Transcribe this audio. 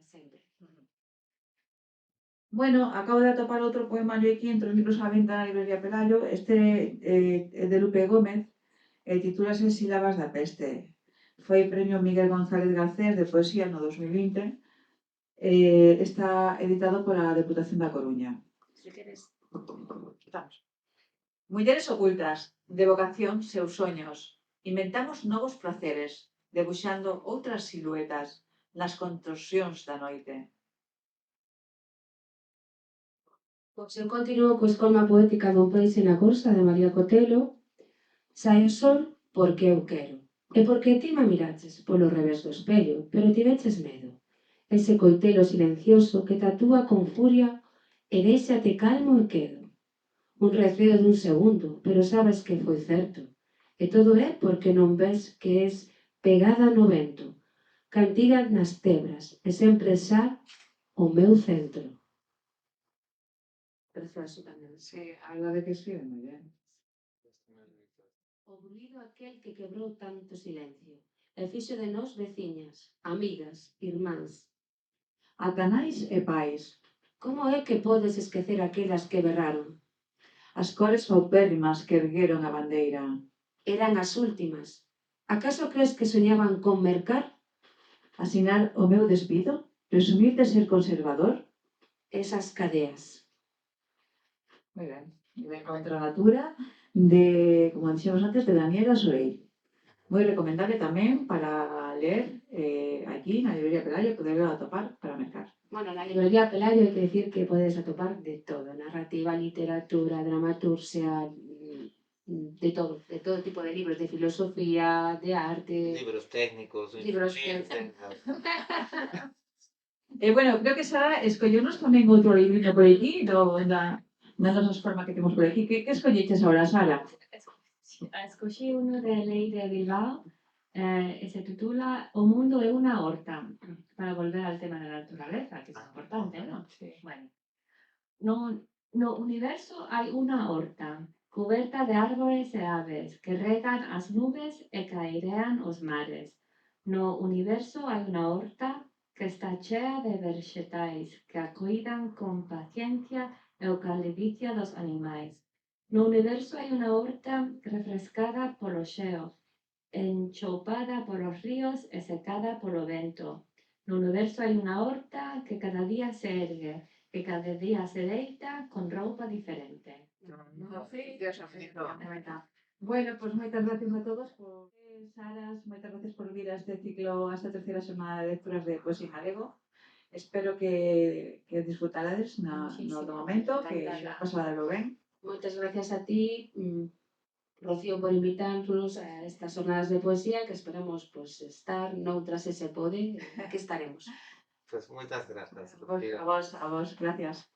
sempre. Bueno, acabo de atopar outro poemario aquí entre os libros á venta na librería Pelayo. Este é de Lupe Gómez e titúlase Sílabas da peste. Foi premio Miguel González Garcés de Poesía no 2020. Está editado pola Deputación da Coruña. Se queres. Vamos. Mulleres ocultas, de vocación seus soños. Inventamos novos placeres, debuxando outras siluetas nas contorsións da noite. Pois eu continuo co escolma poética dun peixe na corsa de María Cotelo. Sai o sol porque eu quero. E porque ti me miraches polo revés do espello, pero tiveches medo. Ese coitelo silencioso que tatúa con furia e déixate calmo e quedo. Un receo dun segundo, pero sabes que foi certo. E todo é porque non ves que es pegada no vento, cantiga nas tebras e sempre xa o meu centro. Precioso tamén. Sí, a verdade que escribe moi ben. O ruido aquel que quebrou tanto silencio e fixo de nós veciñas, amigas, irmáns. Ata nais e pais, Como é que podes esquecer aquelas que berraron? as cores paupérrimas que ergueron a bandeira. Eran as últimas. Acaso crees que soñaban con mercar? Asinar o meu despido? Presumir de ser conservador? Esas cadeas. Moi ben. E de Contra a Natura, de, como dixemos antes, de Daniela Soleil. Moi recomendable tamén para ler aquí na librería Pelayo, poderlo atopar para mercar. Bueno, na librería Pelayo hai que decir que podes atopar de todo. Narrativa, literatura, dramaturxia, de todo tipo de libros, de filosofía, de arte. Libros técnicos, Libros técnicos. Bueno, creo que Sara escollernos tamén outro librito por aquí, das nosas formas que temos por aquí. Que escolleches ahora, Sara? Escogí uno de Leire Bilbao y se titula O mundo é unha horta, para volver al tema de la naturaleza, que es importante, ¿no? Sí. Bueno, no universo hai unha horta, cuberta de árbores e aves, que regan as nubes e cairean os mares. No universo hai unha horta que está chea de vexetais, que a cuidan con paciencia e o calivicia dos animais. No universo hai unha horta refrescada polo xeo, enchoupada polos ríos e secada polo vento. No universo hai unha horta que cada día se ergue, que cada día se deita con roupa diferente. Bueno, pues moitas gracias a todos por Saras, moitas gracias por vir a este ciclo, a esta terceira semana de lecturas de poesía en galego. Espero que disfrutarades no momento, que pasarlo ben. Moitas gracias a ti, Rocío, por invitarnos a estas jornadas de poesía, que esperamos pues, estar noutras se se pode, que estaremos. Pues moitas grazas. A vos, gracias.